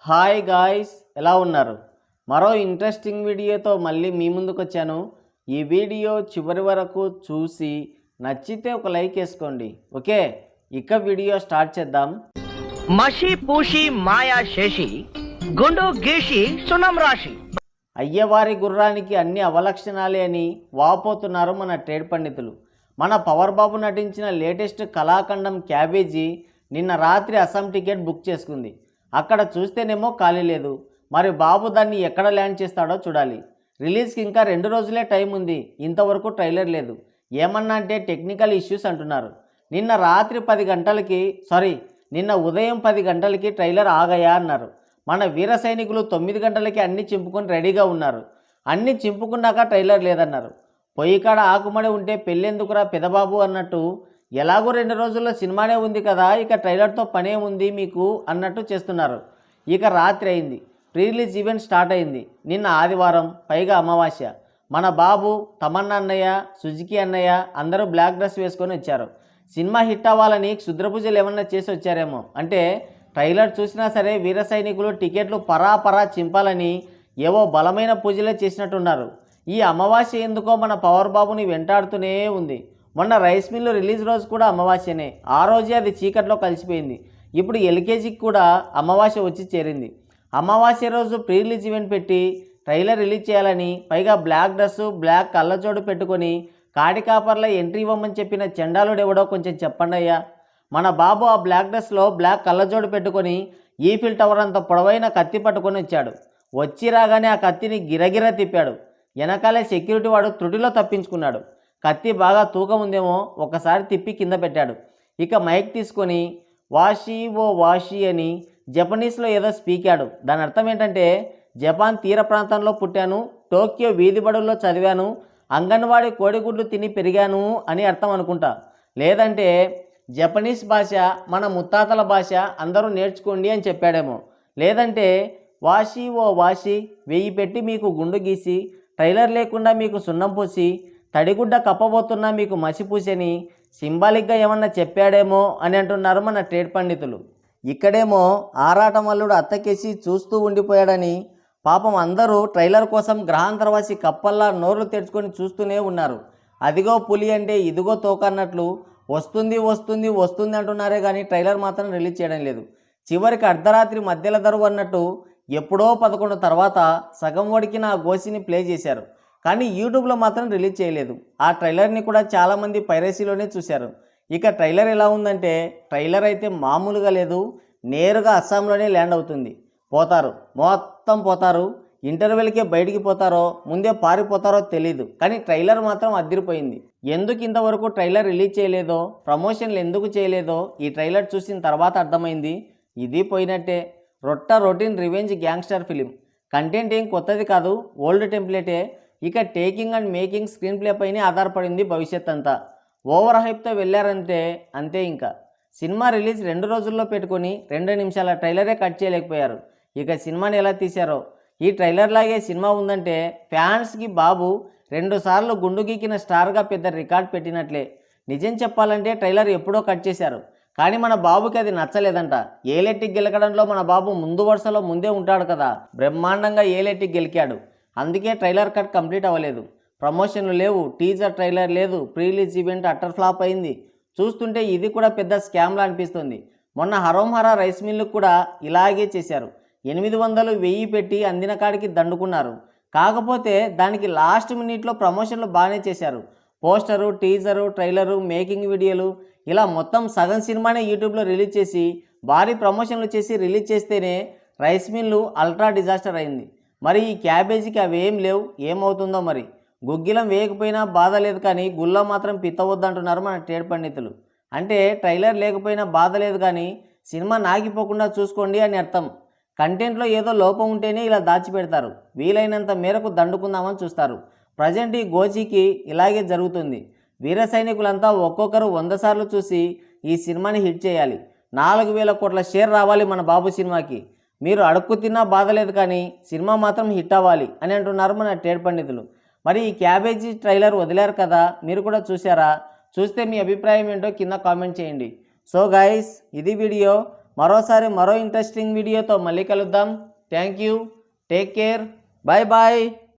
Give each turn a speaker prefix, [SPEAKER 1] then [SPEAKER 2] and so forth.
[SPEAKER 1] Hi guys, ఎలా ఉన్నారు? మరో ఇంట్రెస్టింగ్ వీడియోతో మళ్ళీ మీ ముందుకు వచ్చాను. ఈ వీడియో చివరి వరకు చూసి నచ్చితే ఒక లైక్ వేసుకోండి. ఓకే, ఇక వీడియో స్టార్ట్ చేద్దాం.
[SPEAKER 2] మషి పూషి మాయా శేషి గుండు గీషి సున్నం రాశి.
[SPEAKER 1] అయ్యవారి గుర్రానికి అన్ని అవలక్షణాలే అని వాపోతున్నారు మన ట్రేడ్ పండితులు. మన పవర్ బాబు నటించిన లేటెస్ట్ కళాఖండం క్యాబేజీ నిన్న రాత్రి అస్సాం టికెట్ బుక్ చేసుకుంది. అక్కడ చూస్తేనేమో ఖాళీ లేదు. మరి బాబు దాన్ని ఎక్కడ ల్యాండ్ చేస్తాడో చూడాలి. రిలీజ్కి ఇంకా 2 రోజులే టైం ఉంది. ఇంతవరకు ట్రైలర్ లేదు. ఏమన్నా అంటే టెక్నికల్ ఇష్యూస్ అంటున్నారు. నిన్న ఉదయం 10 గంటలకి ట్రైలర్ ఆగయా అన్నారు. మన వీర సైనికులు 9 గంటలకి అన్నీ చింపుకొని రెడీగా ఉన్నారు. అన్నీ చింపుకున్నాక ట్రైలర్ లేదన్నారు. పొయ్యి కాడ ఆకుమడి ఉంటే పెళ్ళెందుకురా పెదబాబు అన్నట్టు, ఎలాగో 2 రోజుల్లో సినిమానే ఉంది కదా, ఇక ట్రైలర్తో పనే ఉంది మీకు అన్నట్టు చేస్తున్నారు. ఇక రాత్రి అయింది, ప్రీ రిలీజ్ ఈవెంట్ స్టార్ట్ అయింది. నిన్న ఆదివారం, పైగా అమావాస్య. మన బాబు, తమన్నా అన్నయ్య, సుజుకి అన్నయ్య అందరూ బ్లాక్ డ్రెస్ వేసుకొని వచ్చారు. సినిమా హిట్ అవ్వాలని క్షుద్ర పూజలు ఏమన్నా చేసి వచ్చారేమో. అంటే ట్రైలర్ చూసినా సరే వీర సైనికులు టికెట్లు పరాపరా చింపాలని ఏవో బలమైన పూజలే చేసినట్టున్నారు. ఈ అమావాస్య ఎందుకో మన పవర్ బాబుని వెంటాడుతూనే ఉంది. మొన్న రైస్ మిల్లు రిలీజ్ రోజు కూడా అమావాస్యనే. ఆ రోజే అది చీకట్లో కలిసిపోయింది. ఇప్పుడు ఎల్కేజీకి కూడా అమావాస్య వచ్చి చేరింది. అమావాస్య రోజు ప్రీ రిలీజ్ ఈవెంట్ పెట్టి ట్రైలర్ రిలీజ్ చేయాలని, పైగా బ్లాక్ డ్రెస్సు, బ్లాక్ కళ్ళజోడు పెట్టుకొని కాడి కాపర్లో ఎంట్రీ ఇవ్వమని చెప్పిన చండాలుడు ఎవడో కొంచెం చెప్పండి అయ్యా. మన బాబు ఆ బ్లాక్ డ్రెస్లో బ్లాక్ కళ్ళజోడు పెట్టుకొని ఈఫిల్ టవర్ అంత పొడవైన కత్తి పట్టుకొని వచ్చాడు. వచ్చి రాగానే ఆ కత్తిని గిరగిర తిప్పాడు. వెనకాలే సెక్యూరిటీ వాడు త్రుటిలో తప్పించుకున్నాడు. కత్తి బాగా తూకం ఉందేమో, ఒకసారి తిప్పి కింద పెట్టాడు. ఇక మైక్ తీసుకొని వాషి ఓ వాషి అని జపనీస్లో ఏదో స్పీకాడు. దాని అర్థం ఏంటంటే, జపాన్ తీర ప్రాంతంలో పుట్టాను, టోక్యో వీధి బడుల్లో చదివాను, అంగన్వాడీ కోడిగుడ్లు తిని పెరిగాను అని అర్థం అనుకుంటా. లేదంటే జపనీస్ భాష మన ముత్తాతల భాష, అందరూ నేర్చుకోండి అని చెప్పాడేమో. లేదంటే వాషి ఓ వాషి 1000 పెట్టి మీకు గుండు గీసి, ట్రైలర్ లేకుండా మీకు సున్నం పూసి, తడిగుడ్డ కప్పబోతున్నా మీకు మసిపూసని సింబాలిక్గా ఏమన్నా చెప్పాడేమో అని అంటున్నారు మన ట్రేడ్ పండితులు. ఇక్కడేమో ఆరాటం అల్లుడు అత్తకేసి చూస్తూ ఉండిపోయాడని పాపం అందరూ ట్రైలర్ కోసం గ్రహాంతరవాసి కప్పల్లా నోర్లు తెరుచుకొని చూస్తూనే ఉన్నారు. అదిగో పులి అంటే ఇదిగో తోక అన్నట్లు వస్తుంది వస్తుంది వస్తుంది అంటున్నారే కానీ ట్రైలర్ మాత్రం రిలీజ్ చేయడం లేదు. చివరికి అర్ధరాత్రి మధ్యల దరువు అన్నట్టు ఎప్పుడో 11 తర్వాత సగం వడికి నా గోసిని ప్లే చేశారు. కానీ యూట్యూబ్లో మాత్రం రిలీజ్ చేయలేదు. ఆ ట్రైలర్ని కూడా చాలామంది పైరసీలోనే చూశారు. ఇక ట్రైలర్ ఎలా ఉందంటే, ట్రైలర్ అయితే మామూలుగా లేదు. నేరుగా అస్సాంలోనే ల్యాండ్ అవుతుంది. పోతారు, మొత్తం పోతారు. ఇంటర్వెల్కే బయటికి పోతారో ముందే పారిపోతారో తెలీదు. కానీ ట్రైలర్ మాత్రం అదిరిపోయింది. ఎందుకు ఇంతవరకు ట్రైలర్ రిలీజ్ చేయలేదో, ప్రమోషన్లు ఎందుకు చేయలేదో ఈ ట్రైలర్ చూసిన తర్వాత అర్థమైంది. ఇది పోయినట్టే. Routine revenge gangster film. Content ఏం కొత్తది కాదు, ఓల్డ్ టెంప్లెటే. ఇక taking and making screen play పైనే ఆధారపడింది భవిష్యత్ అంతా. ఓవర్ హైప్తో వెళ్ళారంటే అంతే. ఇంకా సినిమా రిలీజ్ 2 రోజుల్లో పెట్టుకొని 2 నిమిషాల ట్రైలరే కట్ చేయలేకపోయారు. ఇక సినిమాని ఎలా తీశారో. ఈ ట్రైలర్ లాగే సినిమా ఉందంటే ఫ్యాన్స్కి బాబు 2 సార్లు గుండు గీకిన స్టార్గా పెద్ద రికార్డ్ పెట్టినట్లే. నిజం చెప్పాలంటే ట్రైలర్ ఎప్పుడో కట్ చేశారు. కానీ మన బాబుకి అది నచ్చలేదంట. ఏలెట్టి గెలకడంలో మన బాబు ముందు వరుసలో ముందే ఉంటాడు కదా, బ్రహ్మాండంగా ఏలెట్టి గెలికాడు. అందుకే ట్రైలర్ కట్ కంప్లీట్ అవ్వలేదు. ప్రమోషన్లు లేవు, టీజర్ ట్రైలర్ లేదు, pre release event utter flop అయింది. చూస్తుంటే ఇది కూడా పెద్ద స్కామ్లా అనిపిస్తుంది. మొన్న హరోంహరా రైస్ మిల్లుకు కూడా ఇలాగే చేశారు. 800 1000 పెట్టి అందిన కాడికి దండుకున్నారు. కాకపోతే దానికి లాస్ట్ మినిట్లో ప్రమోషన్లు బాగానే చేశారు. పోస్టరు, టీజరు, ట్రైలరు, మేకింగ్ వీడియోలు ఇలా మొత్తం సగం సినిమానే యూట్యూబ్లో రిలీజ్ చేసి భారీ ప్రమోషన్లు చేసి రిలీజ్ చేస్తేనే రైస్ మిల్లు అల్ట్రా డిజాస్టర్ అయింది. మరి ఈ క్యాబేజీకి అవేం లేవు. ఏమవుతుందో మరి. గుగ్గిలం వేయకపోయినా బాధ లేదు, కానీ గుళ్ళ మాత్రం పిత్తవద్దంటున్నారు మన ట్రేడ్ పండితులు. అంటే ట్రైలర్ లేకపోయినా బాధ లేదు, కానీ సినిమా నాగిపోకుండా చూసుకోండి అని అర్థం. కంటెంట్లో ఏదో లోపం ఉంటేనే ఇలా దాచిపెడతారు. వీలైనంత మేరకు దండుకుందామని చూస్తారు. ప్రజెంట్ ఈ గోజీకి ఇలాగే జరుగుతుంది. వీర సైనికులంతా ఒక్కొక్కరు 100 సార్లు చూసి ఈ సినిమాని హిట్ చేయాలి. 4000 కోట్ల షేర్ రావాలి మన బాబు సినిమాకి. మీరు అడుక్కు తిన్నా బాధ లేదు, కానీ సినిమా మాత్రం హిట్ అవ్వాలి అని అంటున్నారు మన ట్రేడ్ పండితులు. మరి ఈ క్యాబేజీ ట్రైలర్ వదిలారు కదా, మీరు కూడా చూసారా? చూస్తే మీ అభిప్రాయం ఏంటో కింద కామెంట్ చేయండి. సో గైస్, ఇది వీడియో. మరోసారి మరో ఇంట్రెస్టింగ్ వీడియోతో మళ్ళీ కలుద్దాం. Thank you, take care, bye bye.